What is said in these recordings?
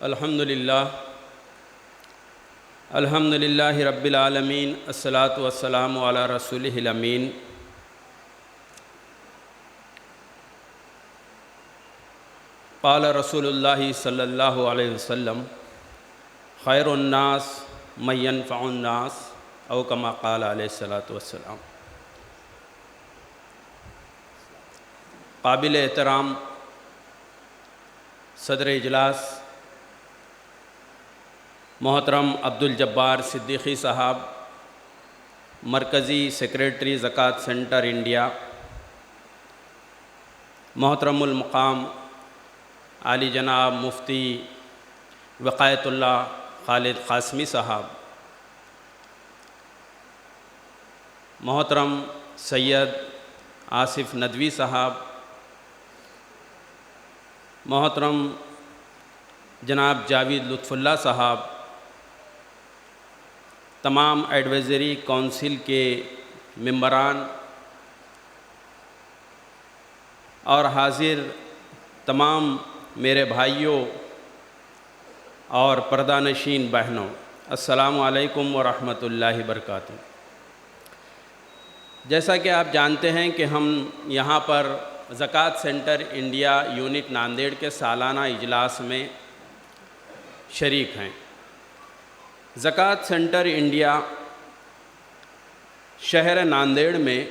الحمدللہ رب العالمین، الصلاۃ والسلام علی رسولہ الامین۔ قال رسول اللہ صلی اللہ علیہ وسلم: خیر الناس من ینفع الناس، او کما قال علیہ الصلاۃ والسلام۔ قابل احترام صدر اجلاس محترم عبدالجبار صدیقی صاحب، مرکزی سیکریٹری زکوٰۃ سینٹر انڈیا، محترم المقام عالی جناب مفتی وقایت اللہ خالد قاسمی صاحب، محترم سید آصف ندوی صاحب، محترم جناب جاوید لطف اللہ صاحب، تمام ایڈوائزری کونسل کے ممبران اور حاضر تمام میرے بھائیوں اور پردہ نشین بہنوں، السلام علیکم ورحمۃ اللہ وبرکاتہ۔ جیسا کہ آپ جانتے ہیں کہ ہم یہاں پر زکوٰۃ سینٹر انڈیا یونٹ ناندیڑ کے سالانہ اجلاس میں شریک ہیں۔ زکوٰۃ سینٹر انڈیا شہر ناندیڑ میں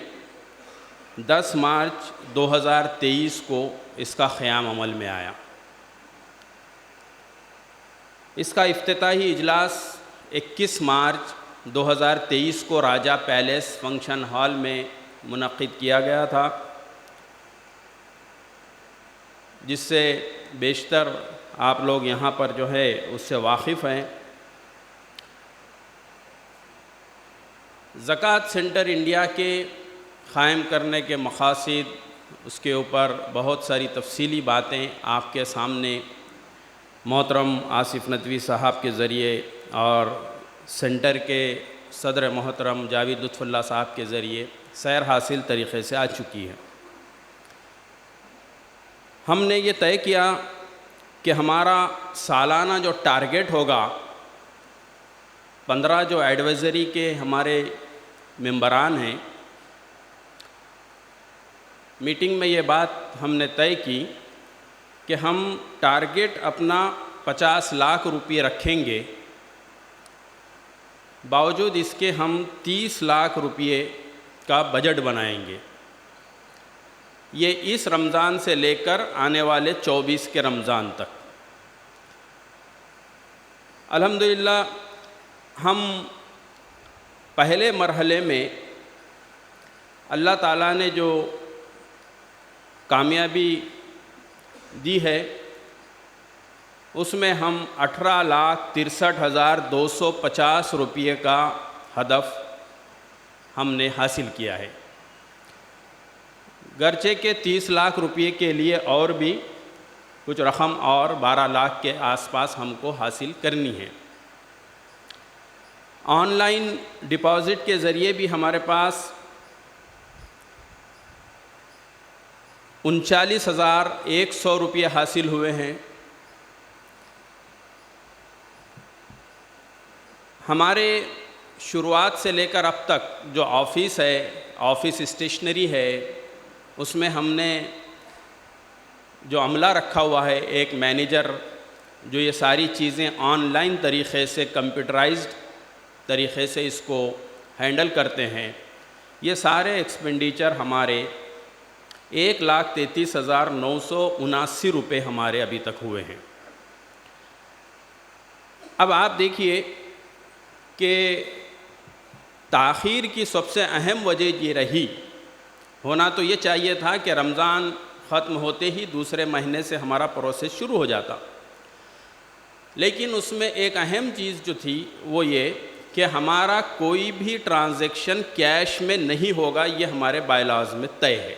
10 مارچ 2023 کو اس کا قیام عمل میں آیا۔ اس کا افتتاحی اجلاس 21 مارچ 2023 کو راجہ پیلیس فنکشن ہال میں منعقد کیا گیا تھا، جس سے بیشتر آپ لوگ یہاں پر جو ہے اس سے واقف ہیں۔ زکوٰۃ سینٹر انڈیا کے قائم کرنے کے مقاصد، اس کے اوپر بہت ساری تفصیلی باتیں آپ کے سامنے محترم آصف ندوی صاحب کے ذریعے اور سینٹر کے صدر محترم جاوید لطف اللہ صاحب کے ذریعے سیر حاصل طریقے سے آ چکی ہے۔ ہم نے یہ طے کیا کہ ہمارا سالانہ جو ٹارگیٹ ہوگا، 15 جو ایڈوائزری کے ہمارے ممبران ہیں، میٹنگ میں یہ بات ہم نے طے کی کہ ہم ٹارگیٹ اپنا 50 لاکھ روپے رکھیں گے، باوجود اس کے ہم 30 لاکھ روپے کا بجٹ بنائیں گے۔ یہ اس رمضان سے لے کر آنے والے 24 کے رمضان تک۔ الحمدللہ ہم پہلے مرحلے میں اللہ تعالیٰ نے جو کامیابی دی ہے، اس میں ہم 18,63,250 روپے کا ہدف ہم نے حاصل کیا ہے، گرچہ کہ 30 لاکھ روپے کے لیے اور بھی کچھ رقم اور 12 لاکھ کے آس پاس ہم کو حاصل کرنی ہے۔ آن لائن ڈپازٹ کے ذریعے بھی ہمارے پاس 39,100 روپے حاصل ہوئے ہیں۔ ہمارے شروعات سے لے کر اب تک جو آفس ہے، آفس اسٹیشنری ہے، اس میں ہم نے جو عملہ رکھا ہوا ہے، ایک مینیجر جو یہ ساری چیزیں آن لائن طریقے سے کمپیوٹرائزڈ طریقے سے اس کو ہینڈل کرتے ہیں، یہ سارے ایکسپینڈیچر ہمارے 1,33,979 روپے ہمارے ابھی تک ہوئے ہیں۔ اب آپ دیکھیے کہ تاخیر کی سب سے اہم وجہ یہ رہی، ہونا تو یہ چاہیے تھا کہ رمضان ختم ہوتے ہی دوسرے مہینے سے ہمارا پروسیس شروع ہو جاتا، لیکن اس میں ایک اہم چیز جو تھی وہ یہ کہ ہمارا کوئی بھی ٹرانزیکشن کیش میں نہیں ہوگا، یہ ہمارے بائی لاز میں طے ہے۔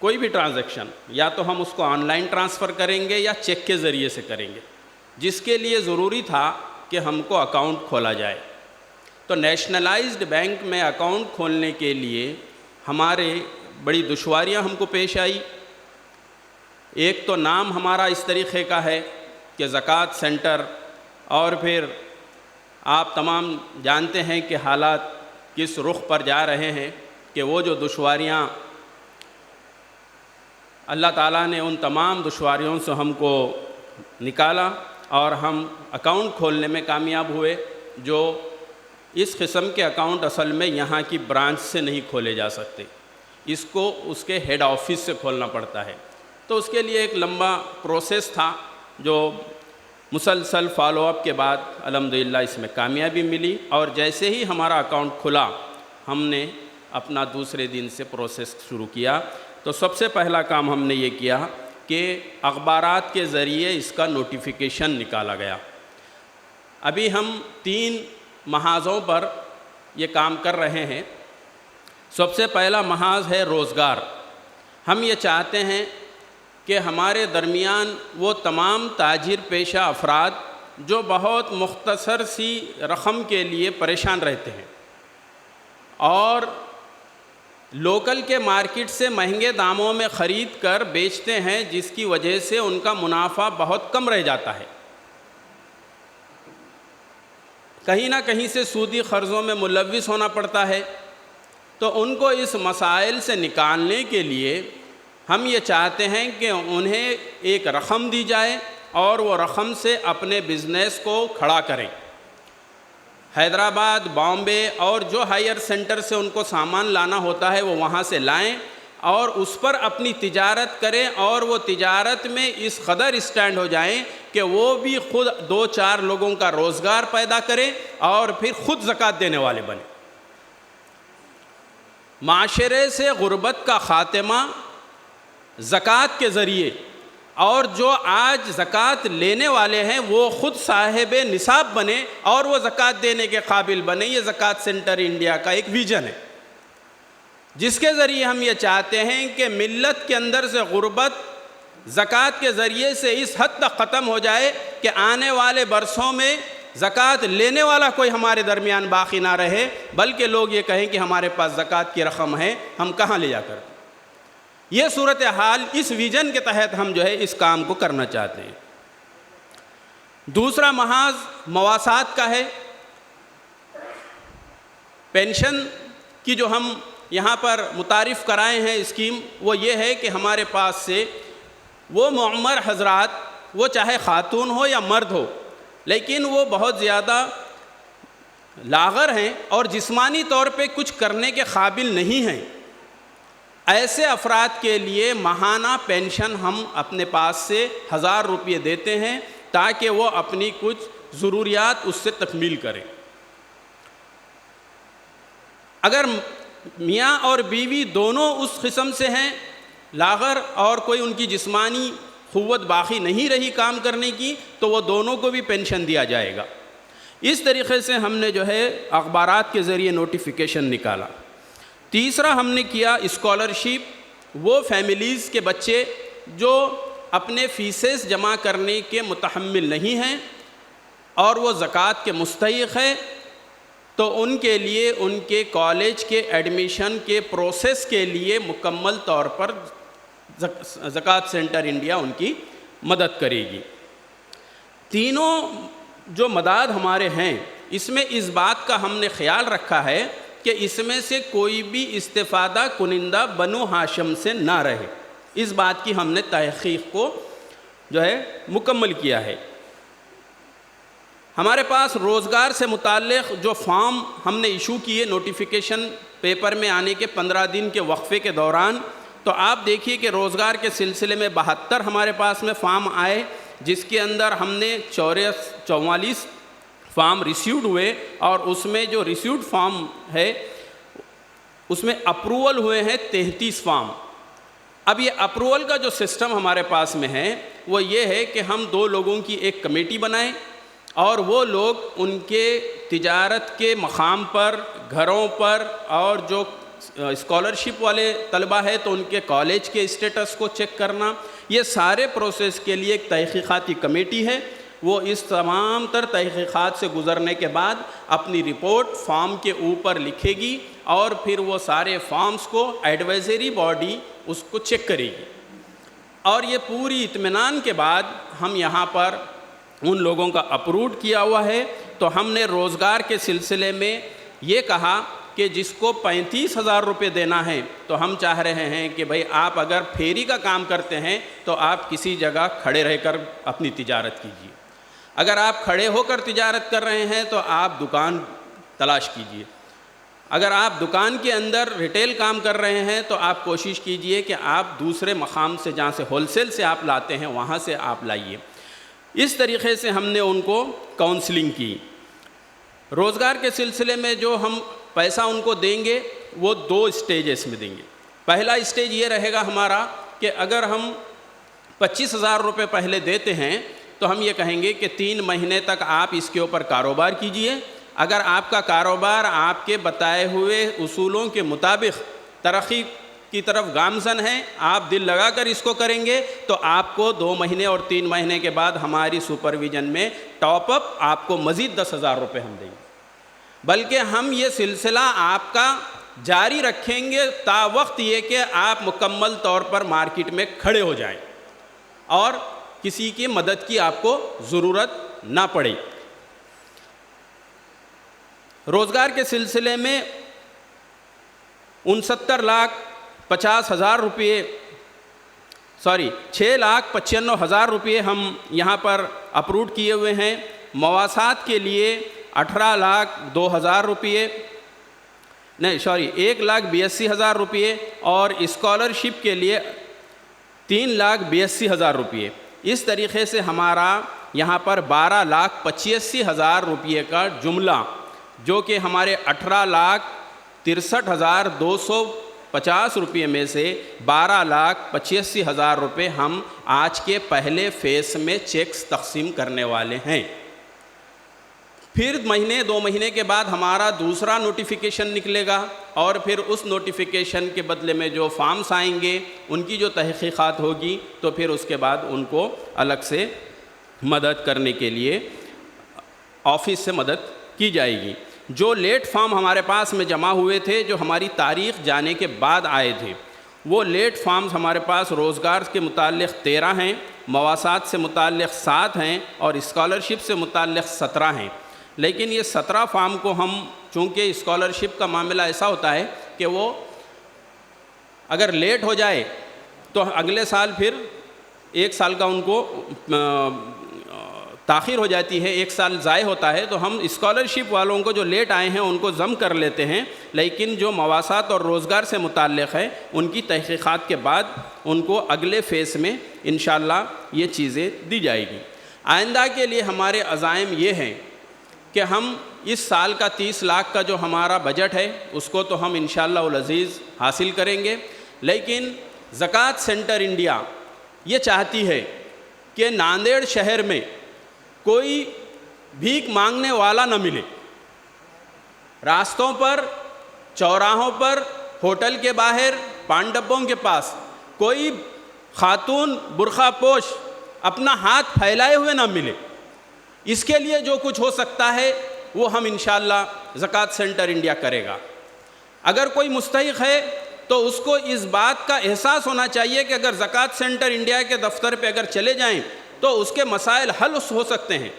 کوئی بھی ٹرانزیکشن یا تو ہم اس کو آن لائن ٹرانسفر کریں گے یا چیک کے ذریعے سے کریں گے، جس کے لیے ضروری تھا کہ ہم کو اکاؤنٹ کھولا جائے۔ تو نیشنلائزڈ بینک میں اکاؤنٹ کھولنے کے لیے ہمارے بڑی دشواریاں ہم کو پیش آئی، ایک تو نام ہمارا اس طریقے کا ہے کہ زکوٰۃ سینٹر، اور پھر آپ تمام جانتے ہیں کہ حالات کس رخ پر جا رہے ہیں، کہ وہ جو دشواریاں اللہ تعالیٰ نے ان تمام دشواریوں سے ہم کو نکالا اور ہم اکاؤنٹ کھولنے میں کامیاب ہوئے، جو اس قسم کے اکاؤنٹ اصل میں یہاں کی برانچ سے نہیں کھولے جا سکتے، اس کو اس کے ہیڈ آفس سے کھولنا پڑتا ہے۔ تو اس کے لیے ایک لمبا پروسیس تھا، جو مسلسل فالو اپ کے بعد الحمدللہ اس میں کامیابی ملی، اور جیسے ہی ہمارا اکاؤنٹ کھلا ہم نے اپنا دوسرے دن سے پروسیس شروع کیا۔ تو سب سے پہلا کام ہم نے یہ کیا کہ اخبارات کے ذریعے اس کا نوٹیفیکیشن نکالا گیا۔ ابھی ہم 3 محاذوں پر یہ کام کر رہے ہیں۔ سب سے پہلا محاذ ہے روزگار۔ ہم یہ چاہتے ہیں کہ ہمارے درمیان وہ تمام تاجر پیشہ افراد جو بہت مختصر سی رقم کے لیے پریشان رہتے ہیں اور لوکل کے مارکیٹ سے مہنگے داموں میں خرید کر بیچتے ہیں، جس کی وجہ سے ان کا منافع بہت کم رہ جاتا ہے، کہیں نہ کہیں سے سودی قرضوں میں ملوث ہونا پڑتا ہے۔ تو ان کو اس مسائل سے نکالنے کے لیے ہم یہ چاہتے ہیں کہ انہیں ایک رقم دی جائے اور وہ رقم سے اپنے بزنس کو کھڑا کریں۔ حیدرآباد، بامبے اور جو ہائر سینٹر سے ان کو سامان لانا ہوتا ہے وہ وہاں سے لائیں اور اس پر اپنی تجارت کریں، اور وہ تجارت میں اس قدر اسٹینڈ ہو جائیں کہ وہ بھی خود 2-4 لوگوں کا روزگار پیدا کریں اور پھر خود زکوٰۃ دینے والے بنیں۔ معاشرے سے غربت کا خاتمہ زکوٰۃ کے ذریعے، اور جو آج زکوٰۃ لینے والے ہیں وہ خود صاحب نصاب بنے اور وہ زکوٰۃ دینے کے قابل بنے۔ یہ زکوٰۃ سینٹر انڈیا کا ایک ویژن ہے، جس کے ذریعے ہم یہ چاہتے ہیں کہ ملت کے اندر سے غربت زکوٰۃ کے ذریعے سے اس حد تک ختم ہو جائے کہ آنے والے برسوں میں زکوٰۃ لینے والا کوئی ہمارے درمیان باقی نہ رہے، بلکہ لوگ یہ کہیں کہ ہمارے پاس زکوٰۃ کی رقم ہے، ہم کہاں لے جا کر۔ یہ صورتحال اس ویژن کے تحت ہم جو ہے اس کام کو کرنا چاہتے ہیں۔ دوسرا محاذ مواسات کا ہے۔ پینشن کی جو ہم یہاں پر متعارف کرائے ہیں اسکیم، وہ یہ ہے کہ ہمارے پاس سے وہ معمر حضرات، وہ چاہے خاتون ہو یا مرد ہو، لیکن وہ بہت زیادہ لاغر ہیں اور جسمانی طور پہ کچھ کرنے کے قابل نہیں ہیں، ایسے افراد کے لیے ماہانہ پینشن ہم اپنے پاس سے 1000 روپے دیتے ہیں تاکہ وہ اپنی کچھ ضروریات اس سے تکمیل کریں۔ اگر میاں اور بیوی دونوں اس قسم سے ہیں لاغر اور کوئی ان کی جسمانی قوت باقی نہیں رہی کام کرنے کی، تو وہ دونوں کو بھی پینشن دیا جائے گا۔ اس طریقے سے ہم نے جو ہے اخبارات کے ذریعے نوٹیفیکیشن نکالا۔ تیسرا ہم نے کیا اسکالرشپ، وہ فیملیز کے بچے جو اپنے فیسز جمع کرنے کے متحمل نہیں ہیں اور وہ زکوٰۃ کے مستحق ہیں، تو ان کے لیے ان کے کالج کے ایڈمیشن کے پروسیس کے لیے مکمل طور پر زکوٰۃ سینٹر انڈیا ان کی مدد کرے گی۔ تینوں جو مداد ہمارے ہیں، اس میں اس بات کا ہم نے خیال رکھا ہے کہ اس میں سے کوئی بھی استفادہ کنندہ بنو ہاشم سے نہ رہے۔ اس بات کی ہم نے تحقیق کو جو ہے مکمل کیا ہے۔ ہمارے پاس روزگار سے متعلق جو فارم ہم نے ایشو کیے نوٹیفیکیشن پیپر میں آنے کے 15 دن کے وقفے کے دوران، تو آپ دیکھیے کہ روزگار کے سلسلے میں 72 ہمارے پاس میں فارم آئے، جس کے اندر ہم نے 44 فارم ریسیوڈ ہوئے، اور اس میں جو ریسیوڈ فارم ہے اس میں اپروول ہوئے ہیں 33 فارم۔ اب یہ اپروول کا جو سسٹم ہمارے پاس میں ہے وہ یہ ہے کہ ہم 2 لوگوں کی ایک کمیٹی بنائیں، اور وہ لوگ ان کے تجارت کے مقام پر، گھروں پر، اور جو اسکالرشپ والے طلبہ ہے تو ان کے کالج کے اسٹیٹس کو چیک کرنا، یہ سارے پروسیس کے لیے ایک تحقیقاتی کمیٹی ہے۔ وہ اس تمام تر تحقیقات سے گزرنے کے بعد اپنی رپورٹ فارم کے اوپر لکھے گی، اور پھر وہ سارے فارمز کو ایڈوائزری باڈی اس کو چیک کرے گی۔ اور یہ پوری اطمینان کے بعد ہم یہاں پر ان لوگوں کا اپروڈ کیا ہوا ہے. تو ہم نے روزگار کے سلسلے میں یہ کہا کہ جس کو 35,000 روپے دینا ہے تو ہم چاہ رہے ہیں کہ بھئی آپ اگر پھیری کا کام کرتے ہیں تو آپ کسی جگہ کھڑے رہ کر اپنی تجارت کیجیے. اگر آپ کھڑے ہو کر تجارت کر رہے ہیں تو آپ دکان تلاش کیجیے. اگر آپ دکان کے اندر ریٹیل کام کر رہے ہیں تو آپ کوشش کیجئے کہ آپ دوسرے مقام سے جہاں سے ہول سیل سے آپ لاتے ہیں وہاں سے آپ لائیے. اس طریقے سے ہم نے ان کو کاؤنسلنگ کی. روزگار کے سلسلے میں جو ہم پیسہ ان کو دیں گے وہ 2 اسٹیجز میں دیں گے. پہلا اسٹیج یہ رہے گا ہمارا کہ اگر ہم 25,000 روپے پہلے دیتے ہیں تو ہم یہ کہیں گے کہ 3 مہینے تک آپ اس کے اوپر کاروبار کیجئے. اگر آپ کا کاروبار آپ کے بتائے ہوئے اصولوں کے مطابق ترقی کی طرف گامزن ہے, آپ دل لگا کر اس کو کریں گے تو آپ کو 2 مہینے اور 3 مہینے کے بعد ہماری سپرویژن میں ٹاپ اپ آپ کو مزید 10,000 روپے ہم دیں گے. بلکہ ہم یہ سلسلہ آپ کا جاری رکھیں گے تا وقت یہ کہ آپ مکمل طور پر مارکیٹ میں کھڑے ہو جائیں اور کسی کی مدد کی آپ کو ضرورت نہ پڑے. روزگار کے سلسلے میں 6,95,000 روپے 6,95,000 روپے ہم یہاں پر اپروڈ کیے ہوئے ہیں. مواسات کے لیے 18,02,000 روپے 1,82,000 روپے اور اسکالرشپ کے لیے 3,82,000 روپے. اس طریقے سے ہمارا یہاں پر 12,85,000 روپے کا جملہ جو کہ ہمارے 18,63,250 روپے میں سے 12,85,000 روپے ہم آج کے پہلے فیس میں چیکس تقسیم کرنے والے ہیں. پھر 2 مہینے کے بعد ہمارا دوسرا نوٹیفیکیشن نکلے گا اور پھر اس نوٹیفیکیشن کے بدلے میں جو فارمز آئیں گے ان کی جو تحقیقات ہوگی تو پھر اس کے بعد ان کو الگ سے مدد کرنے کے لیے آفس سے مدد کی جائے گی. جو لیٹ فارم ہمارے پاس میں جمع ہوئے تھے جو ہماری تاریخ جانے کے بعد آئے تھے وہ لیٹ فارمز ہمارے پاس روزگار کے متعلق 13 ہیں, مواسات سے متعلق 7 ہیں اور اسکالرشپ سے متعلق 17 ہیں. لیکن یہ 17 فارم کو ہم چونکہ اسکالرشپ کا معاملہ ایسا ہوتا ہے کہ وہ اگر لیٹ ہو جائے تو اگلے سال پھر 1 سال کا ان کو تاخیر ہو جاتی ہے, 1 سال ضائع ہوتا ہے. تو ہم اسکالرشپ والوں کو جو لیٹ آئے ہیں ان کو ضم کر لیتے ہیں, لیکن جو مواسات اور روزگار سے متعلق ہے ان کی تحقیقات کے بعد ان کو اگلے فیس میں انشاءاللہ یہ چیزیں دی جائے گی. آئندہ کے لیے ہمارے عزائم یہ ہیں کہ ہم اس سال کا 30 لاکھ کا جو ہمارا بجٹ ہے اس کو تو ہم انشاءاللہ العزیز حاصل کریں گے. لیکن زکوٰۃ سینٹر انڈیا یہ چاہتی ہے کہ ناندیڑ شہر میں کوئی بھیک مانگنے والا نہ ملے. راستوں پر, چوراہوں پر, ہوٹل کے باہر, پان ڈبوں کے پاس کوئی خاتون برقع پوش اپنا ہاتھ پھیلائے ہوئے نہ ملے. اس کے لیے جو کچھ ہو سکتا ہے وہ ہم انشاءاللہ زکوٰۃ سینٹر انڈیا کرے گا. اگر کوئی مستحق ہے تو اس کو اس بات کا احساس ہونا چاہیے کہ اگر زکوٰۃ سینٹر انڈیا کے دفتر پہ اگر چلے جائیں تو اس کے مسائل حل ہو سکتے ہیں.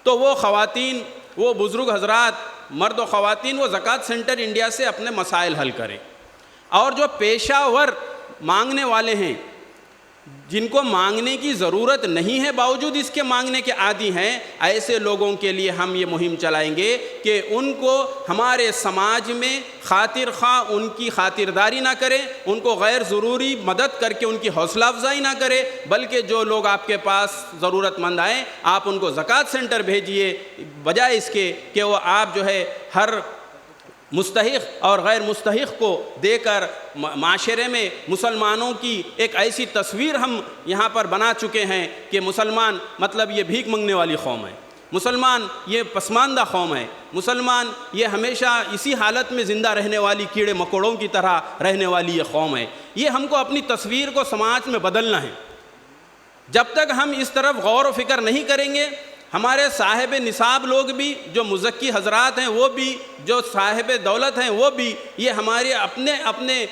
تو وہ خواتین, وہ بزرگ حضرات, مرد و خواتین وہ زکوٰۃ سینٹر انڈیا سے اپنے مسائل حل کریں. اور جو پیشہ ور مانگنے والے ہیں جن کو مانگنے کی ضرورت نہیں ہے باوجود اس کے مانگنے کے عادی ہیں, ایسے لوگوں کے لیے ہم یہ مہم چلائیں گے کہ ان کو ہمارے سماج میں خاطر خواہ ان کی خاطرداری نہ کریں, ان کو غیر ضروری مدد کر کے ان کی حوصلہ افزائی نہ کرے, بلکہ جو لوگ آپ کے پاس ضرورت مند آئیں آپ ان کو زکوٰۃ سینٹر بھیجیے, بجائے اس کے کہ وہ آپ جو ہے ہر مستحق اور غیر مستحق کو دے کر معاشرے میں مسلمانوں کی ایک ایسی تصویر ہم یہاں پر بنا چکے ہیں کہ مسلمان مطلب یہ بھیک منگنے والی قوم ہے, مسلمان یہ پسماندہ قوم ہے, مسلمان یہ ہمیشہ اسی حالت میں زندہ رہنے والی کیڑے مکوڑوں کی طرح رہنے والی یہ قوم ہے. یہ ہم کو اپنی تصویر کو سماج میں بدلنا ہے. جب تک ہم اس طرف غور و فکر نہیں کریں گے ہمارے صاحب نصاب لوگ بھی، جو مزکی حضرات ہیں وہ بھی، جو صاحب دولت ہیں وہ بھی، یہ ہمارے اپنے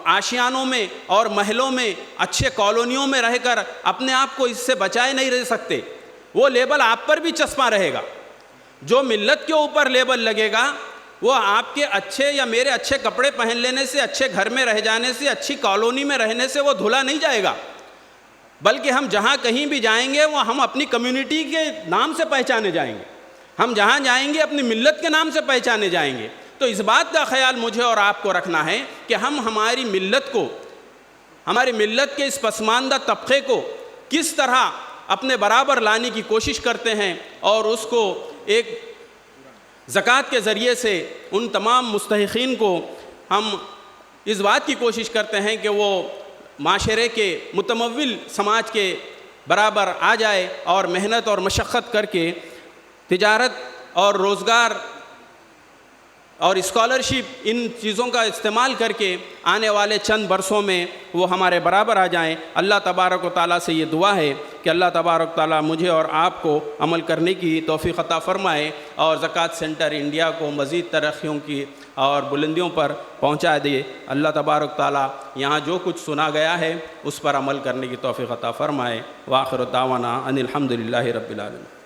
آشیانوں میں اور محلوں میں اچھے کالونیوں میں رہ کر اپنے آپ کو اس سے بچائے نہیں رہ سکتے. وہ لیبل آپ پر بھی چسپاں رہے گا. جو ملت کے اوپر لیبل لگے گا وہ آپ کے اچھے یا میرے اچھے کپڑے پہن لینے سے، اچھے گھر میں رہ جانے سے، اچھی کالونی میں رہنے سے وہ دھلا نہیں جائے گا، بلکہ ہم جہاں کہیں بھی جائیں گے وہ ہم اپنی کمیونٹی کے نام سے پہچانے جائیں گے. ہم جہاں جائیں گے اپنی ملت کے نام سے پہچانے جائیں گے. تو اس بات کا خیال مجھے اور آپ کو رکھنا ہے کہ ہم ہماری ملت کو، ہماری ملت کے اس پسماندہ طبقے کو کس طرح اپنے برابر لانے کی کوشش کرتے ہیں، اور اس کو ایک زکوٰۃ کے ذریعے سے ان تمام مستحقین کو ہم اس بات کی کوشش کرتے ہیں کہ وہ معاشرے کے متمول سماج کے برابر آ جائے اور محنت اور مشقت کر کے تجارت اور روزگار اور اسکالرشپ ان چیزوں کا استعمال کر کے آنے والے چند برسوں میں وہ ہمارے برابر آ جائیں. اللہ تبارک و تعالیٰ سے یہ دعا ہے کہ اللہ تبارک و تعالیٰ مجھے اور آپ کو عمل کرنے کی توفیق عطا فرمائے اور زکوٰۃ سینٹر انڈیا کو مزید ترقیوں کی اور بلندیوں پر پہنچا دے. اللہ تبارک و تعالیٰ یہاں جو کچھ سنا گیا ہے اس پر عمل کرنے کی توفیق عطا فرمائے. وآخر دعوانا ان الحمد للہ رب العالمین.